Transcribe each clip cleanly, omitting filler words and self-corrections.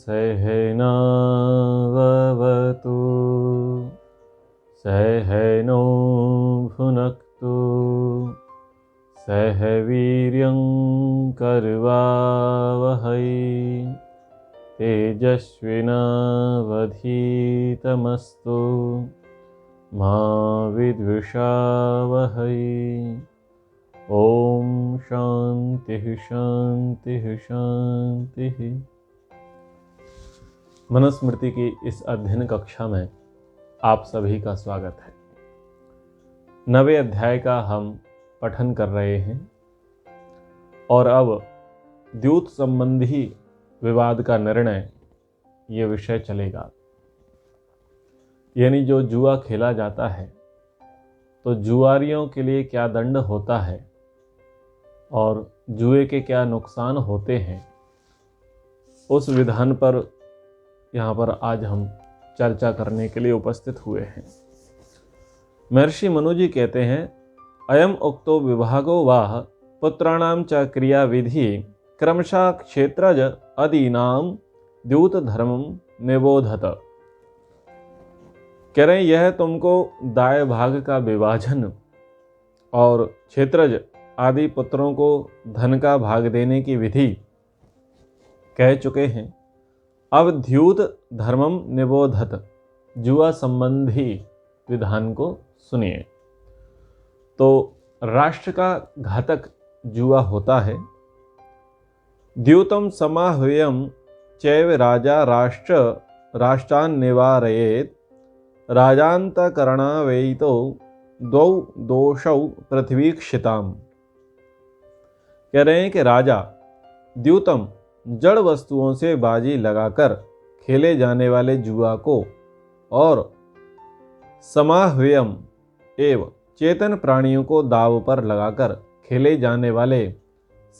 सहनाववतु सहनो भुनक्तु सह वीर्यं करवावहै तेजस्विनावधीतमस्तु मा विद्विषावहै। ओम शांति शांति शांति। मनुस्मृति की इस अध्ययन कक्षा में आप सभी का स्वागत है। 9वें अध्याय का हम पठन कर रहे हैं और अब द्यूत संबंधी विवाद का निर्णय ये विषय चलेगा। यानी जो जुआ खेला जाता है तो जुआरियों के लिए क्या दंड होता है और जुए के क्या नुकसान होते हैं, उस विधान पर यहाँ पर आज हम चर्चा करने के लिए उपस्थित हुए हैं। महर्षि मनु जी कहते हैं, अयम उक्तो विभागो वाह पुत्राणाम च क्रिया विधि क्रमशः क्षेत्रज अदीनाम द्यूत धर्मम निबोधत। कह रहे हैं यह तुमको दाय भाग का विभाजन और क्षेत्रज आदि पुत्रों को धन का भाग देने की विधि कह चुके हैं। अब द्यूत धर्मम निबोधत, जुआ संबंधी विधान को सुनिए। तो राष्ट्र का घातक जुआ होता है। द्यूतम समाह्वयम चैव राजा राष्ट्रान् निवारयेत् राजान्तकरणावेतो द्वौ दोषौ पृथ्वीक्षिताम्। कह रहे हैं कि राजा द्यूतम जड़ वस्तुओं से बाजी लगाकर खेले जाने वाले जुआ को और समाह्वयम एवं चेतन प्राणियों को दाव पर लगाकर खेले जाने वाले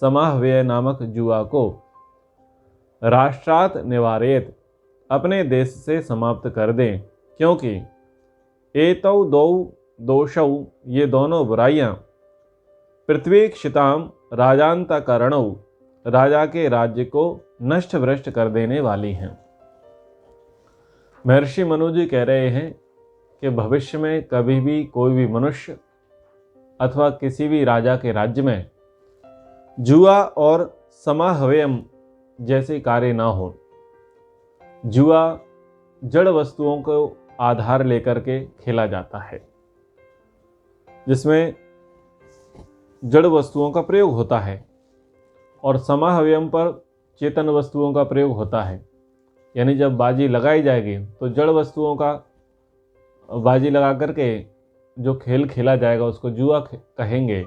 समाह्वय नामक जुआ को राष्ट्रात् निवारेत, अपने देश से समाप्त कर दें, क्योंकि एतौ दौ दोषौ, ये दोनों बुराइयां पृथ्वी क्षिताम राजांतकरणौ, राजा के राज्य को नष्ट भ्रष्ट कर देने वाली हैं। महर्षि मनु जी कह रहे हैं कि भविष्य में कभी भी कोई भी मनुष्य अथवा किसी भी राजा के राज्य में जुआ और समाह्वयम जैसे कार्य ना हो। जुआ जड़ वस्तुओं को आधार लेकर के खेला जाता है, जिसमें जड़ वस्तुओं का प्रयोग होता है, और समाह्वयम पर चेतन वस्तुओं का प्रयोग होता है। यानी जब बाजी लगाई जाएगी तो जड़ वस्तुओं का बाजी लगा करके जो खेल खेला जाएगा उसको जुआ कहेंगे,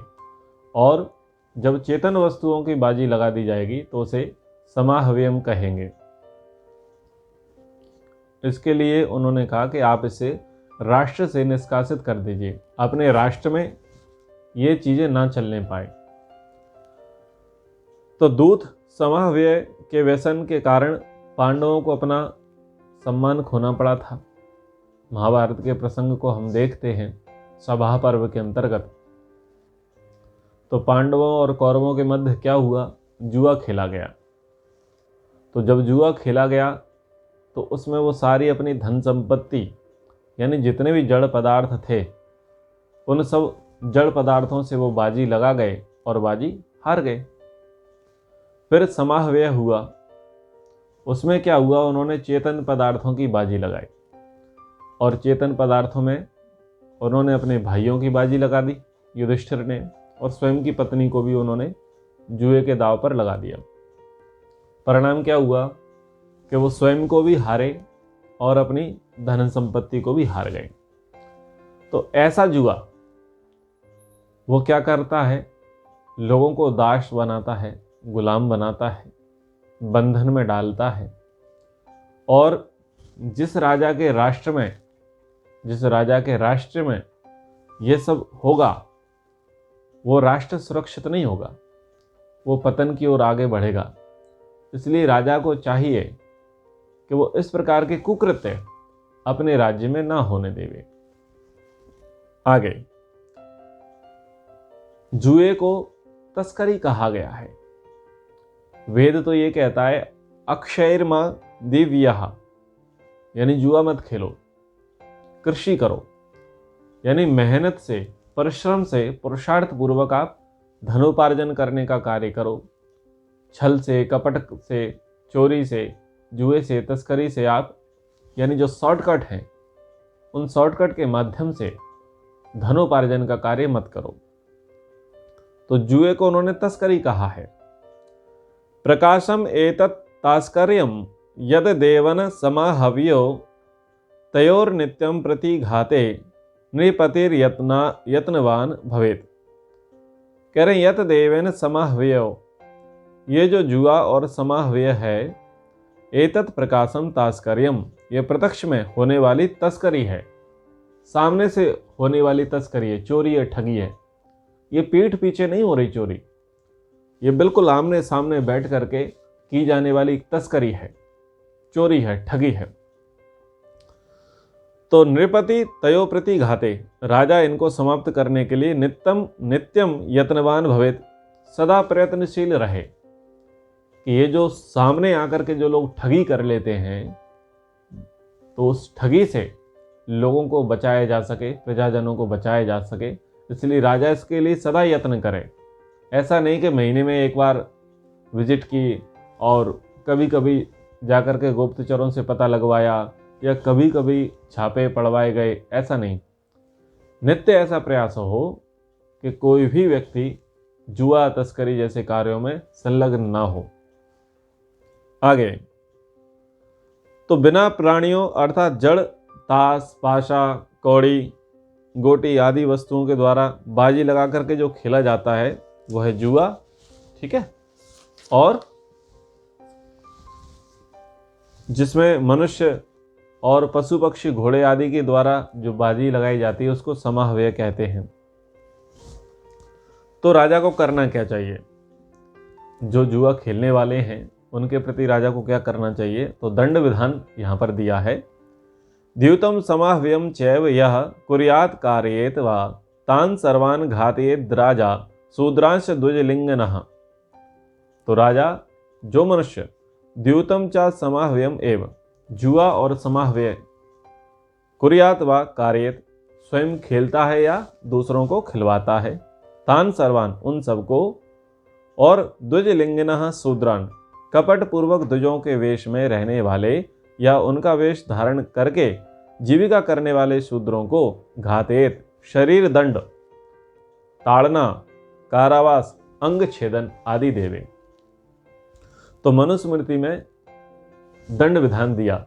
और जब चेतन वस्तुओं की बाजी लगा दी जाएगी तो उसे समाह्वयम कहेंगे। इसके लिए उन्होंने कहा कि आप इसे राष्ट्र से निष्कासित कर दीजिए, अपने राष्ट्र में ये चीजें ना चलने पाए। तो दूत समाह्वय के व्यसन के कारण पांडवों को अपना सम्मान खोना पड़ा था। महाभारत के प्रसंग को हम देखते हैं सभा पर्व के अंतर्गत। तो पांडवों और कौरवों के मध्य क्या हुआ, जुआ खेला गया। तो जब जुआ खेला गया तो उसमें वो सारी अपनी धन संपत्ति, यानी जितने भी जड़ पदार्थ थे, उन सब जड़ पदार्थों से वो बाजी लगा गए और बाजी हार गए। फिर समाह्वय हुआ, उसमें क्या हुआ, उन्होंने चेतन पदार्थों की बाजी लगाई, और चेतन पदार्थों में उन्होंने अपने भाइयों की बाजी लगा दी युधिष्ठिर ने, और स्वयं की पत्नी को भी उन्होंने जुए के दांव पर लगा दिया। परिणाम क्या हुआ कि वो स्वयं को भी हारे और अपनी धन संपत्ति को भी हार गए। तो ऐसा जुआ वो क्या करता है, लोगों को दास बनाता है, गुलाम बनाता है, बंधन में डालता है। और जिस राजा के राष्ट्र में ये सब होगा, वो राष्ट्र सुरक्षित नहीं होगा, वो पतन की ओर आगे बढ़ेगा। इसलिए राजा को चाहिए कि वो इस प्रकार के कुकृत्य अपने राज्य में ना होने देवे। आगे जुए को तस्करी कहा गया है। वेद तो ये कहता है अक्षयर्मा दिव्यः यानी जुआ मत खेलो। कृषि करो यानी मेहनत से, परिश्रम से, पुरुषार्थ पूर्वक आप धनोपार्जन करने का कार्य करो। छल से, कपट से, चोरी से, जुए से, तस्करी से आप यानी जो शॉर्टकट हैं उन शॉर्टकट के माध्यम से धनोपार्जन का कार्य मत करो। तो जुए को उन्होंने तस्करी कहा है। प्रकाशम एतत् तास्कर्यम यद देवन समाहव्यो तयोर नित्यम प्रतिघाते नृपतिर्यत्नवान भवेत। कह रहे यत देवेन समाहव्यो, ये जो जुआ और समाहव्य है, एतत् प्रकाशम तास्कर्यम, ये प्रत्यक्ष में होने वाली तस्करी है, सामने से होने वाली तस्करी है, चोरी है, ठगी है। ये पीठ पीछे नहीं हो रही चोरी, ये बिल्कुल आमने सामने बैठ करके की जाने वाली तस्करी है, चोरी है, ठगी है। तो नृपति तयो प्रति घाते, राजा इनको समाप्त करने के लिए नित्यम यत्नवान भवेत, सदा प्रयत्नशील रहे कि ये जो सामने आकर के जो लोग ठगी कर लेते हैं तो उस ठगी से लोगों को बचाया जा सके, प्रजाजनों को बचाया जा सके, इसलिए राजा इसके लिए सदा यत्न करे। ऐसा नहीं कि महीने में एक बार विजिट की और कभी कभी जाकर के गुप्तचरों से पता लगवाया या कभी कभी छापे पड़वाए गए, ऐसा नहीं। नित्य ऐसा प्रयास हो कि कोई भी व्यक्ति जुआ, तस्करी जैसे कार्यों में संलग्न ना हो। आगे, तो बिना प्राणियों अर्थात जड़, ताश, पाशा, कौड़ी, गोटी आदि वस्तुओं के द्वारा बाजी लगा करके जो खेला जाता है वह है जुआ, ठीक है। और जिसमें मनुष्य और पशु पक्षी, घोड़े आदि के द्वारा जो बाजी लगाई जाती है उसको समाहव्य कहते हैं। तो राजा को करना क्या चाहिए? जो जुआ खेलने वाले हैं उनके प्रति राजा को क्या करना चाहिए? तो दंड विधान यहाँ पर दिया है। द्यूतम समाहव्यम चैव यह कुर्यात कारयेत वा तान सर्वान घातयेद राजा शूद्रांश द्विजलिंगनः। तो राजा, जो मनुष्य द्यूतम चा समाहव्यम एव, जुआ और समाहव्य, कुर्यात वा कारयेत, स्वयं खेलता है या दूसरों को खिलवाता है, तान सर्वान, उन सबको, और द्विजलिंगिनः शूद्रान, कपट पूर्वक द्विजों के वेश में रहने वाले या उनका वेश धारण करके जीविका करने वाले शूद्रों को घातेत, शरीर दंड, ताड़ना, कारावास, अंग छेदन आदि देवे। तो मनुस्मृति में दंड विधान दिया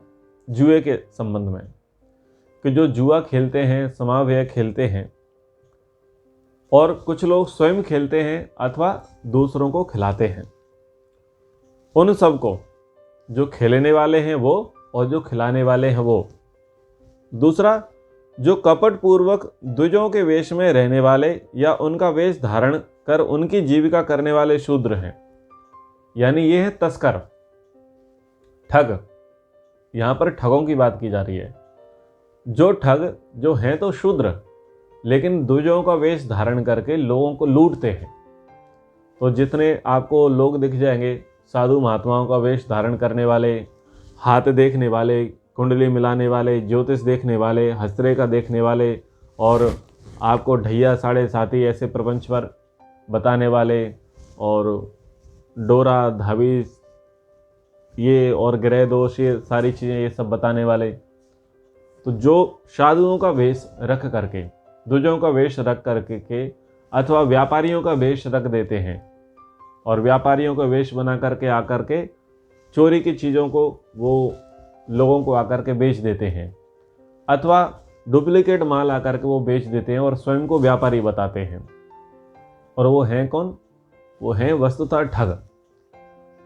जुए के संबंध में कि जो जुआ खेलते हैं, समाहव्य खेलते हैं और कुछ लोग स्वयं खेलते हैं अथवा दूसरों को खिलाते हैं, उन सबको, जो खेलने वाले हैं वो और जो खिलाने वाले हैं वो। दूसरा, जो कपट पूर्वक द्विजों के वेश में रहने वाले या उनका वेश धारण कर उनकी जीविका करने वाले शूद्र हैं, यानी ये है तस्कर, ठग। यहाँ पर ठगों की बात की जा रही है। जो ठग जो हैं तो शूद्र, लेकिन द्विजों का वेश धारण करके लोगों को लूटते हैं। तो जितने आपको लोग दिख जाएंगे, साधु महात्माओं का वेश धारण करने वाले, हाथ देखने वाले, कुंडली मिलाने वाले, ज्योतिष देखने वाले, हस्तरेखा देखने वाले, और आपको ढैया, साढ़े साथी ऐसे प्रपंच पर बताने वाले, और डोरा, धावी, ये और ग्रह दोष, ये सारी चीज़ें ये सब बताने वाले। तो जो साधुओं का वेश रख करके, द्विजों का वेश रख करके अथवा व्यापारियों का वेश रख देते हैं और व्यापारियों का वेश बना करके आकर के चोरी की चीज़ों को वो लोगों को आकर के बेच देते हैं, अथवा डुप्लीकेट माल आकर के वो बेच देते हैं और स्वयं को व्यापारी बताते हैं। और वो हैं कौन? वो हैं वस्तुतः ठग।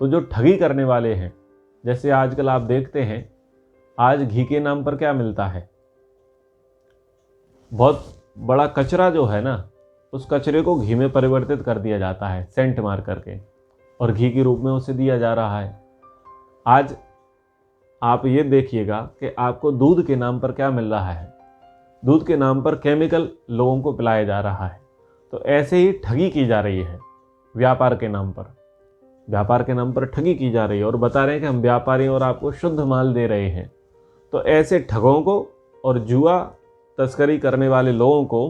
तो जो ठगी करने वाले हैं, जैसे आजकल आप देखते हैं, आज घी के नाम पर क्या मिलता है? बहुत बड़ा कचरा जो है ना, उस कचरे को घी में परिवर्तित कर दिया जाता है, सेंट मार करके, और घी के रूप में उसे दिया जा रहा है। आज आप ये देखिएगा कि आपको दूध के नाम पर क्या मिल रहा है? दूध के नाम पर केमिकल लोगों को पिलाया जा रहा है। तो ऐसे ही ठगी की जा रही है व्यापार के नाम पर। व्यापार के नाम पर ठगी की जा रही है और बता रहे हैं कि हम व्यापारी और आपको शुद्ध माल दे रहे हैं। तो ऐसे ठगों को और जुआ तस्करी करने वाले लोगों को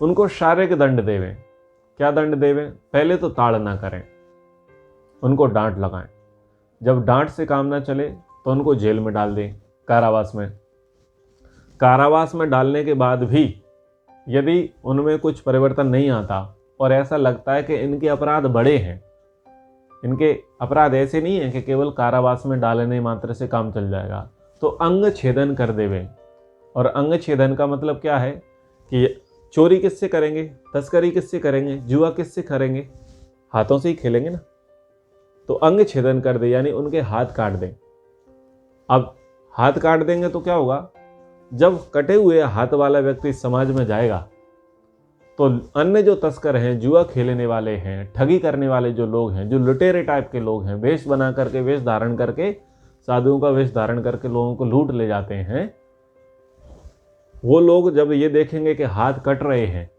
उनको शारीरिक दंड देवें। क्या दंड देवें? पहले तो ताड़ना करें, उनको डांट लगाएं। जब डांट से काम ना चले तो उनको जेल में डाल दें, कारावास में। कारावास में डालने के बाद भी यदि उनमें कुछ परिवर्तन नहीं आता और ऐसा लगता है कि इनके अपराध बड़े हैं, इनके अपराध ऐसे नहीं है कि केवल कारावास में डालने मात्र से काम चल जाएगा, तो अंग छेदन कर देवे। और अंग छेदन का मतलब क्या है कि चोरी किससे करेंगे, तस्करी किससे करेंगे, जुआ किससे करेंगे? हाथों से ही खेलेंगे ना। तो अंग छेदन कर दे, यानी उनके हाथ काट दें। अब हाथ काट देंगे तो क्या होगा? जब कटे हुए हाथ वाला व्यक्ति समाज में जाएगा तो अन्य जो तस्कर हैं, जुआ खेलने वाले हैं, ठगी करने वाले जो लोग हैं, जो लुटेरे टाइप के लोग हैं, वेश बना करके, वेश धारण करके, साधुओं का वेश धारण करके लोगों को लूट ले जाते हैं, वो लोग जब ये देखेंगे कि हाथ कट रहे हैं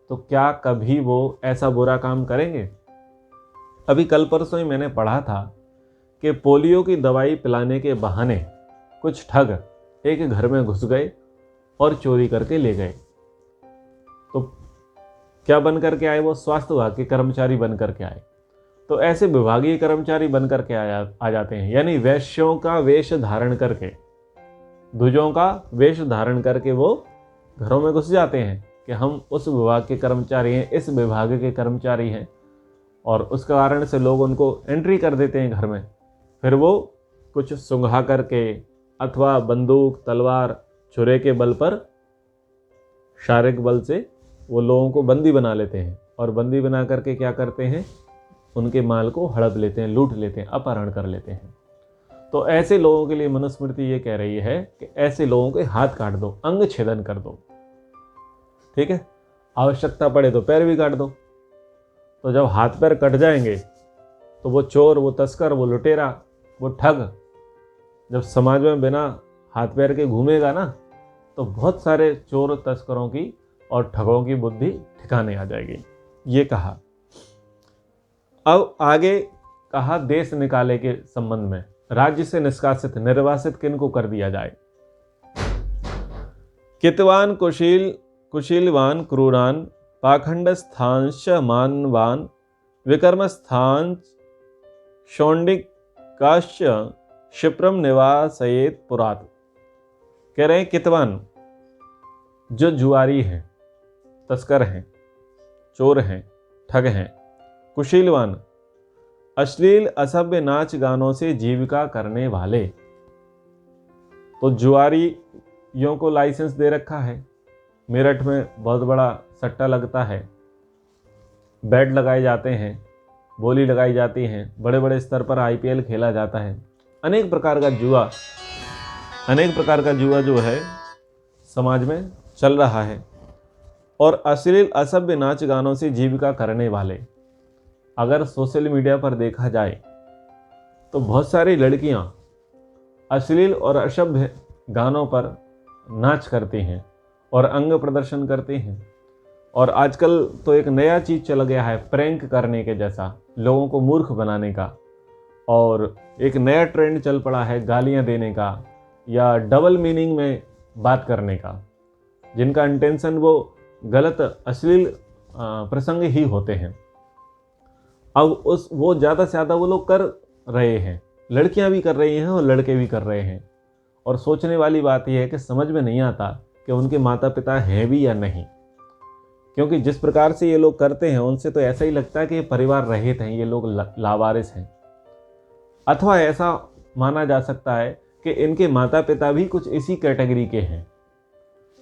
तो क्या कभी वो ऐसा बुरा काम करेंगे? अभी कल परसों ही मैंने पढ़ा था कि पोलियो की दवाई पिलाने के बहाने कुछ ठग एक घर में घुस गए और चोरी करके ले गए। तो क्या बन करके आए? वो स्वास्थ्य विभाग के कर्मचारी बन करके आए। तो ऐसे विभागीय कर्मचारी बन करके आ जाते हैं, यानी वैश्यों का वेश धारण करके, दुजों का वेश धारण करके वो घरों में घुस जाते हैं कि हम उस विभाग के कर्मचारी हैं, इस विभाग के कर्मचारी हैं, और उस कारण से लोग उनको एंट्री कर देते हैं घर में। फिर वो कुछ सुंघा करके अथवा बंदूक, तलवार, छुरे के बल पर, शारीरिक बल से वो लोगों को बंदी बना लेते हैं, और बंदी बना करके क्या करते हैं? उनके माल को हड़प लेते हैं, लूट लेते हैं, अपहरण कर लेते हैं। तो ऐसे लोगों के लिए मनुस्मृति ये कह रही है कि ऐसे लोगों के हाथ काट दो, अंग छेदन कर दो। ठीक है, आवश्यकता पड़े तो पैर भी काट दो। तो जब हाथ पैर कट जाएंगे तो वो चोर, वो तस्कर, वो लुटेरा, वो ठग जब समाज में बिना हाथ पैर के घूमेगा ना, तो बहुत सारे चोर तस्करों की और ठगों की बुद्धि ठिकाने आ जाएगी। ये कहा। अब आगे कहा देश निकाले के संबंध में, राज्य से निष्कासित, निर्वासित किनको कर दिया जाए? कितवान, कुशीलवान, क्रूरान, पाखंड स्थांश मानवान, विकर्म स्थान शौंडिकाश्च क्षिप्रम निवासयेत पुरात। कह रहे हैं कितवान, जो जुआरी हैं, तस्कर हैं, चोर हैं, ठग हैं। कुशीलवान, अश्लील असभ्य नाच गानों से जीविका करने वाले। तो जुआरियों को लाइसेंस दे रखा है। मेरठ में बहुत बड़ा सट्टा लगता है, बेट लगाए जाते हैं, बोली लगाई जाती हैं, बड़े बड़े स्तर पर IPL खेला जाता है। अनेक प्रकार का जुआ जो है समाज में चल रहा है। और अश्लील असभ्य नाच गानों से जीविका करने वाले, अगर सोशल मीडिया पर देखा जाए तो बहुत सारी लड़कियां अश्लील और असभ्य गानों पर नाच करती हैं और अंग प्रदर्शन करती हैं। और आजकल तो एक नया चीज़ चल गया है, प्रैंक करने के जैसा, लोगों को मूर्ख बनाने का। और एक नया ट्रेंड चल पड़ा है गालियां देने का या डबल मीनिंग में बात करने का, जिनका इंटेंशन वो गलत अश्लील प्रसंग ही होते हैं। अब वो ज़्यादा से ज़्यादा वो लोग कर रहे हैं, लड़कियां भी कर रही हैं और लड़के भी कर रहे हैं। और सोचने वाली बात यह है कि समझ में नहीं आता कि उनके माता पिता हैं भी या नहीं, क्योंकि जिस प्रकार से ये लोग करते हैं उनसे तो ऐसा ही लगता है कि ये परिवार रहित हैं, ये लोग लावारिस हैं। अथवा ऐसा माना जा सकता है कि इनके माता पिता भी कुछ इसी कैटेगरी के हैं,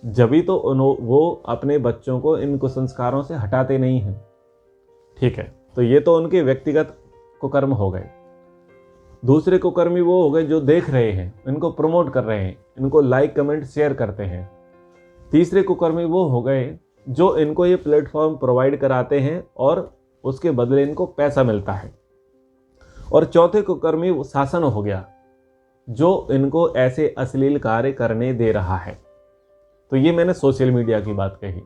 जभी तो वो अपने बच्चों को इन कुसंस्कारों से हटाते नहीं हैं। ठीक है, तो ये तो उनके व्यक्तिगत कुकर्म हो गए। दूसरे कुकर्मी वो हो गए जो देख रहे हैं, इनको प्रमोट कर रहे हैं, इनको लाइक कमेंट शेयर करते हैं। तीसरे कुकर्मी वो हो गए जो इनको ये प्लेटफॉर्म प्रोवाइड कराते हैं और उसके बदले इनको पैसा मिलता है। और चौथे कुकर्मी शासन हो गया जो इनको ऐसे अश्लील कार्य करने दे रहा है। तो ये मैंने सोशल मीडिया की बात कही।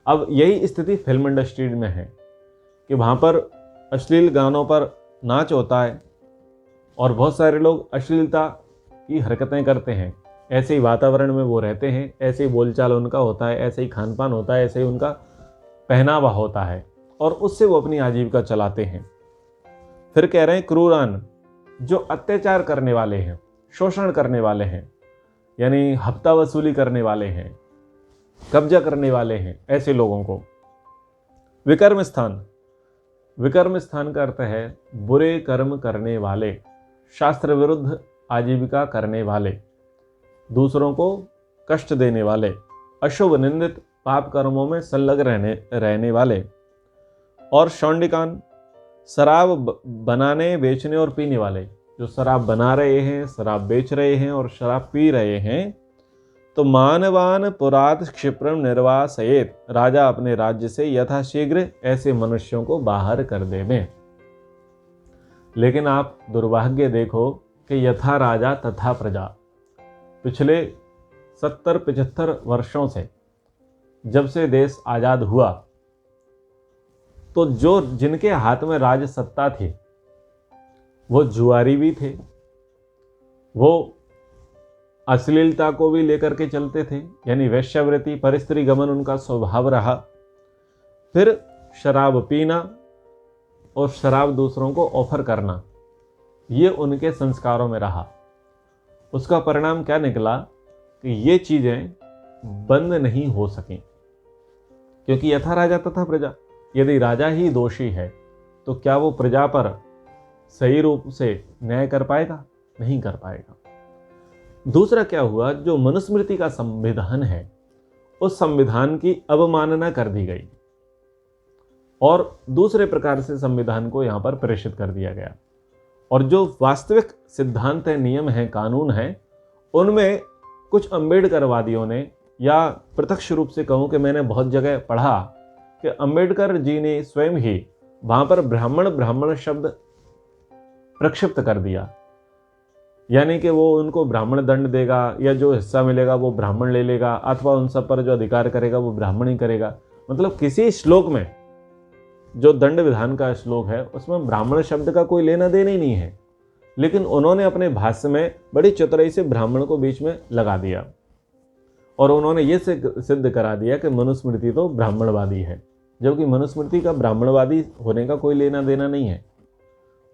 अब यही स्थिति फिल्म इंडस्ट्री में है कि वहाँ पर अश्लील गानों पर नाच होता है और बहुत सारे लोग अश्लीलता की हरकतें करते हैं। ऐसे ही वातावरण में वो रहते हैं, ऐसे ही बोलचाल उनका होता है, ऐसे ही खान पान होता है, ऐसे ही उनका पहनावा होता है और उससे वो अपनी आजीविका चलाते हैं। फिर कह रहे हैं क्रूरान, जो अत्याचार करने वाले हैं, शोषण करने वाले हैं, यानी हफ्ता वसूली करने वाले हैं, कब्जा करने वाले हैं, ऐसे लोगों को। विकर्म स्थान, विकर्म स्थान का अर्थ है बुरे कर्म करने वाले, शास्त्र विरुद्ध आजीविका करने वाले, दूसरों को कष्ट देने वाले, अशुभ निंदित पाप कर्मों में संलग्न रहने वाले। और शौंडिकान, शराब बनाने, बेचने और पीने वाले, जो शराब बना रहे हैं, शराब बेच रहे हैं और शराब पी रहे हैं। तो मानवान पुरात क्षिप्रम निर्वासयेत, राजा अपने राज्य से यथाशीघ्र ऐसे मनुष्यों को बाहर कर देवे। लेकिन आप दुर्भाग्य देखो कि यथा राजा तथा प्रजा, पिछले 70-75 वर्षों से जब से देश आजाद हुआ, तो जो जिनके हाथ में राज सत्ता थी वो जुआरी भी थे, वो अश्लीलता को भी लेकर के चलते थे, यानी वैश्यावृत्ति, परिस्त्री गमन उनका स्वभाव रहा। फिर शराब पीना और शराब दूसरों को ऑफर करना, ये उनके संस्कारों में रहा। उसका परिणाम क्या निकला कि ये चीजें बंद नहीं हो सकें, क्योंकि यथा राजा तथा प्रजा, यदि राजा ही दोषी है तो क्या वो प्रजा पर सही रूप से न्याय कर पाएगा? नहीं कर पाएगा। दूसरा क्या हुआ, जो मनुस्मृति का संविधान है, उस संविधान की अवमानना कर दी गई और दूसरे प्रकार से संविधान को यहां पर प्रेषित कर दिया गया। और जो वास्तविक सिद्धांत है, नियम है, कानून है, उनमें कुछ अम्बेडकरवादियों ने, या प्रत्यक्ष रूप से कहूं कि मैंने बहुत जगह पढ़ा कि अम्बेडकर जी ने स्वयं ही वहां पर ब्राह्मण शब्द प्रक्षिप्त कर दिया, यानी कि वो उनको ब्राह्मण दंड देगा, या जो हिस्सा मिलेगा वो ब्राह्मण ले लेगा, अथवा उन सब पर जो अधिकार करेगा वो ब्राह्मण ही करेगा। मतलब किसी श्लोक में, जो दंड विधान का श्लोक है, उसमें ब्राह्मण शब्द का कोई लेना देना ही नहीं है, लेकिन उन्होंने अपने भाष्य में बड़ी चतुराई से ब्राह्मण को बीच में लगा दिया और उन्होंने ये सिद्ध करा दिया कि मनुस्मृति तो ब्राह्मणवादी है, जबकि मनुस्मृति का ब्राह्मणवादी होने का कोई लेना देना नहीं है।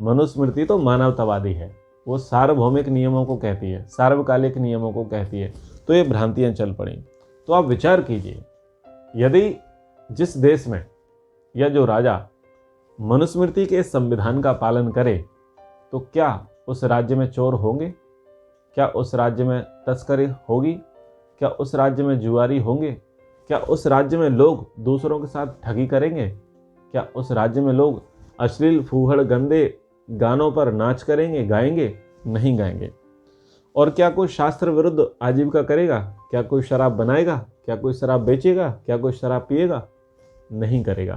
मनुस्मृति तो मानवतावादी है, वो सार्वभौमिक नियमों को कहती है, सार्वकालिक नियमों को कहती है। तो ये भ्रांतियां चल पड़ी। तो आप विचार कीजिए, यदि जिस देश में या जो राजा मनुस्मृति के संविधान का पालन करे, तो क्या उस राज्य में चोर होंगे? क्या उस राज्य में तस्करी होगी? क्या उस राज्य में जुआरी होंगे? क्या उस राज्य में लोग दूसरों के साथ ठगी करेंगे? क्या उस राज्य में लोग अश्लील, फूहड़, गंदे गानों पर नाच करेंगे, गाएंगे? नहीं गाएंगे। और क्या कोई शास्त्र विरुद्ध आजीविका करेगा? क्या कोई शराब बनाएगा? क्या कोई शराब बेचेगा? क्या कोई शराब पिएगा? नहीं करेगा।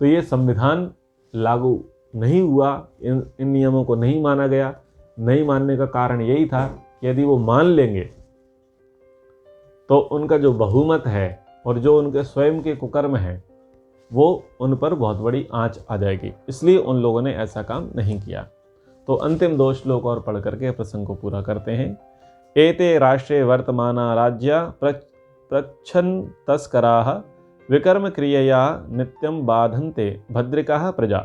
तो ये संविधान लागू नहीं हुआ, इन नियमों को नहीं माना गया। नहीं मानने का कारण यही था कि यदि वो मान लेंगे तो उनका जो बहुमत है और जो उनके स्वयं के कुकर्म है, वो उन पर बहुत बड़ी आंच आ जाएगी। इसलिए उन लोगों ने ऐसा काम नहीं किया। तो अंतिम 2 श्लोक और पढ़ करके प्रसंग को पूरा करते हैं। एते राष्ट्रे वर्तमाना राज्या प्रच्छन् तस्कराः विकर्म क्रियया नित्यम बाधन्ते भद्रिकाः प्रजा।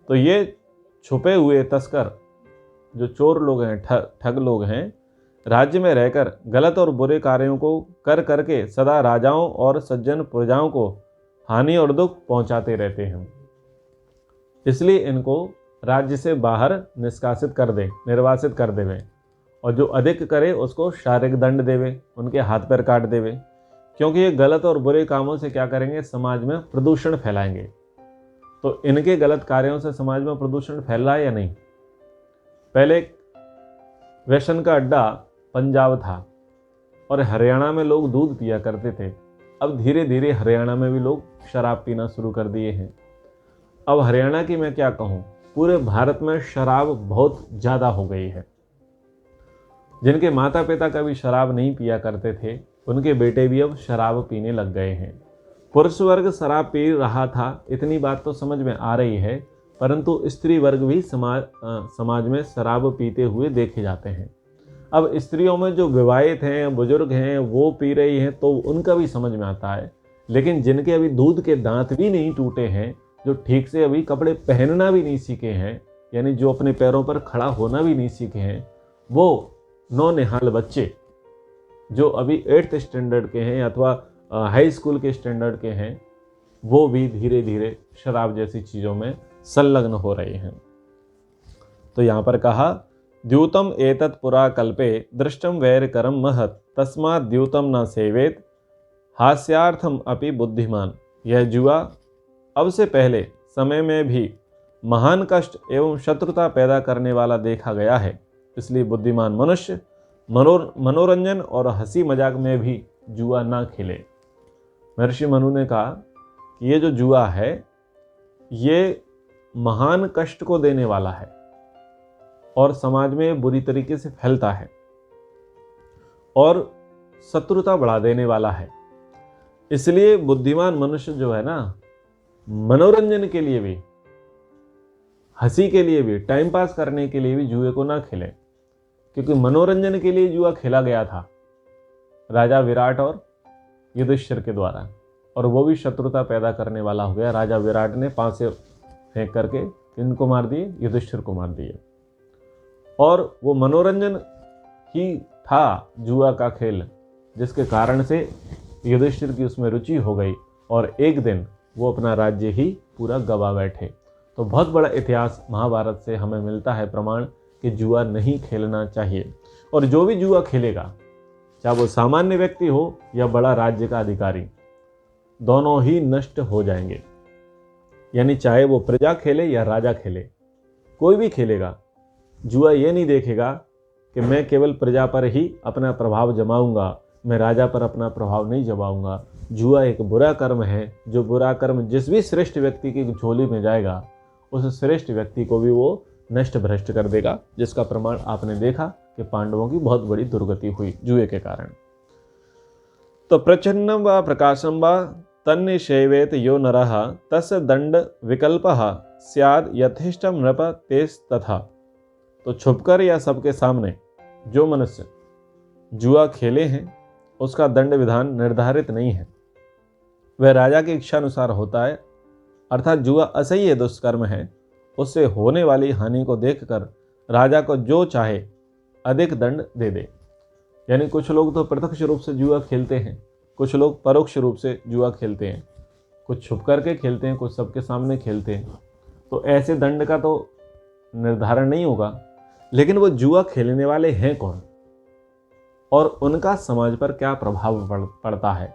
तो ये छुपे हुए तस्कर, जो चोर लोग हैं, ठग लोग हैं, राज्य में रहकर गलत और बुरे कार्यों को कर करके सदा राजाओं और सज्जन प्रजाओं को हानि और दुख पहुंचाते रहते हैं। इसलिए इनको राज्य से बाहर निष्कासित कर दे, निर्वासित कर देवे, और जो अधिक करे उसको शारीरिक दंड देवे, उनके हाथ पैर काट देवे। क्योंकि ये गलत और बुरे कामों से क्या करेंगे? समाज में प्रदूषण फैलाएंगे। तो इनके गलत कार्यों से समाज में प्रदूषण फैल रहा है या नहीं? पहले व्यसन का अड्डा पंजाब था और हरियाणा में लोग दूध पिया करते थे। अब धीरे धीरे हरियाणा में भी लोग शराब पीना शुरू कर दिए हैं। अब हरियाणा की मैं क्या कहूँ, पूरे भारत में शराब बहुत ज़्यादा हो गई है। जिनके माता पिता कभी शराब नहीं पिया करते थे, उनके बेटे भी अब शराब पीने लग गए हैं। पुरुष वर्ग शराब पी रहा था, इतनी बात तो समझ में आ रही है, परंतु स्त्री वर्ग भी समाज में शराब पीते हुए देखे जाते हैं। अब स्त्रियों में जो विवाहित हैं, बुजुर्ग हैं, वो पी रही हैं तो उनका भी समझ में आता है, लेकिन जिनके अभी दूध के दांत भी नहीं टूटे हैं, जो ठीक से अभी कपड़े पहनना भी नहीं सीखे हैं, यानी जो अपने पैरों पर खड़ा होना भी नहीं सीखे हैं, वो नौनिहाल बच्चे जो अभी 8th स्टैंडर्ड के हैं अथवा हाई स्कूल के स्टैंडर्ड के हैं, वो भी धीरे धीरे शराब जैसी चीज़ों में संलग्न हो रहे हैं। तो यहाँ पर कहा, द्यूतम एतत् पुरा कल्पे दृष्टम वैरकरम महत् तस्मात् द्यूतम न सेवेत हास्यार्थम अपि बुद्धिमान। यह जुआ अब से पहले समय में भी महान कष्ट एवं शत्रुता पैदा करने वाला देखा गया है, इसलिए बुद्धिमान मनुष्य मनोरंजन और हंसी मजाक में भी जुआ ना खेले। महर्षि मनु ने कहा कि ये जो जुआ है ये महान कष्ट को देने वाला है और समाज में बुरी तरीके से फैलता है और शत्रुता बढ़ा देने वाला है। इसलिए बुद्धिमान मनुष्य जो है ना, मनोरंजन के लिए भी, हंसी के लिए भी, टाइम पास करने के लिए भी जुए को ना खेले, क्योंकि मनोरंजन के लिए जुआ खेला गया था राजा विराट और युधिष्ठिर के द्वारा, और वो भी शत्रुता पैदा करने वाला हो गया। राजा विराट ने पांसे फेंक करके इनको मार दिए, युधिष्ठिर को मार दिए, और वो मनोरंजन ही था जुआ का खेल, जिसके कारण से युधिष्ठिर की उसमें रुचि हो गई और एक दिन वो अपना राज्य ही पूरा गवा बैठे। तो बहुत बड़ा इतिहास महाभारत से हमें मिलता है प्रमाण कि जुआ नहीं खेलना चाहिए, और जो भी जुआ खेलेगा, चाहे वो सामान्य व्यक्ति हो या बड़ा राज्य का अधिकारी, दोनों ही नष्ट हो जाएंगे। यानी चाहे वो प्रजा खेले या राजा खेले, कोई भी खेलेगा, जुआ ये नहीं देखेगा कि मैं केवल प्रजा पर ही अपना प्रभाव जमाऊंगा, मैं राजा पर अपना प्रभाव नहीं जमाऊंगा। जुआ एक बुरा कर्म है, जो बुरा कर्म जिस भी श्रेष्ठ व्यक्ति की झोली में जाएगा, उस श्रेष्ठ व्यक्ति को भी वो नष्ट भ्रष्ट कर देगा, जिसका प्रमाण आपने देखा कि पांडवों की बहुत बड़ी दुर्गति हुई जुए के कारण। तो प्रच्छन्नम व प्रकाशम व तन्निषेवेत यो नरः तस्य दंड विकल्पः स्याद् यथेष्टम नृप तेस् तथा। तो छुपकर या सबके सामने जो मनुष्य जुआ खेले हैं, उसका दंड विधान निर्धारित नहीं है, वह राजा की इच्छा अनुसार होता है। अर्थात जुआ असह्य दुष्कर्म है, उससे होने वाली हानि को देखकर राजा को जो चाहे अधिक दंड दे दे। यानी कुछ लोग तो प्रत्यक्ष रूप से जुआ खेलते हैं, कुछ लोग परोक्ष रूप से जुआ खेलते हैं, कुछ छुप करके खेलते हैं, कुछ सबके सामने खेलते हैं। तो ऐसे दंड का तो निर्धारण नहीं होगा, लेकिन वो जुआ खेलने वाले हैं कौन और उनका समाज पर क्या प्रभाव पड़ता है,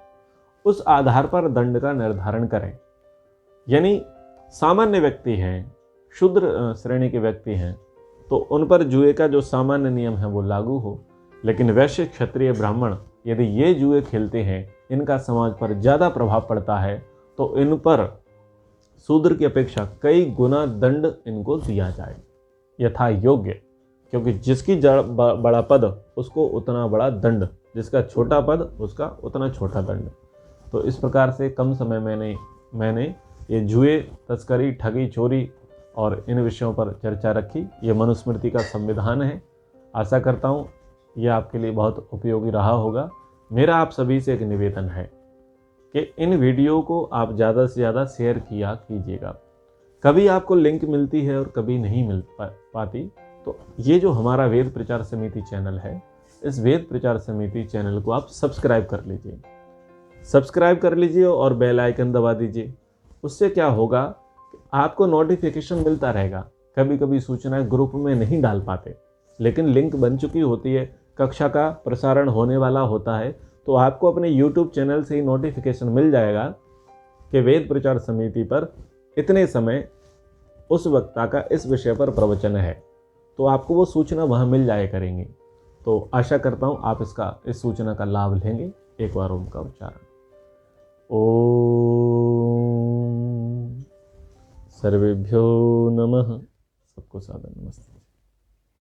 उस आधार पर दंड का निर्धारण करें। यानी सामान्य व्यक्ति हैं, शूद्र श्रेणी के व्यक्ति हैं, तो उन पर जुए का जो सामान्य नियम है वो लागू हो। लेकिन वैश्य, क्षत्रिय, ब्राह्मण यदि ये जुए खेलते हैं, इनका समाज पर ज़्यादा प्रभाव पड़ता है, तो इन पर शूद्र की अपेक्षा कई गुना दंड इनको दिया जाए, यथा योग्य। क्योंकि जिसकी बड़ा पद उसको उतना बड़ा दंड, जिसका छोटा पद उसका उतना छोटा दंड। तो इस प्रकार से कम समय में मैंने ये जुए, तस्करी, ठगी, चोरी और इन विषयों पर चर्चा रखी। ये मनुस्मृति का संविधान है। आशा करता हूँ ये आपके लिए बहुत उपयोगी रहा होगा। मेरा आप सभी से एक निवेदन है कि इन वीडियो को आप ज़्यादा से ज़्यादा शेयर किया कीजिएगा। कभी आपको लिंक मिलती है और कभी नहीं मिल पाती, तो ये जो हमारा वेद प्रचार समिति चैनल है, इस वेद प्रचार समिति चैनल को आप सब्सक्राइब कर लीजिए और बेल आइकन दबा दीजिए। उससे क्या होगा, आपको नोटिफिकेशन मिलता रहेगा। कभी कभी सूचनाएं ग्रुप में नहीं डाल पाते, लेकिन लिंक बन चुकी होती है, कक्षा का प्रसारण होने वाला होता है, तो आपको अपने YouTube चैनल से ही नोटिफिकेशन मिल जाएगा कि वेद प्रचार समिति पर इतने समय उस वक्ता का इस विषय पर प्रवचन है, तो आपको वो सूचना वहाँ मिल जाया करेंगी। तो आशा करता हूँ आप इस सूचना का लाभ लेंगे। एक बार ओम का उच्चारण। ओम सर्वेभ्यो नमः। सबको सादर नमस्ते।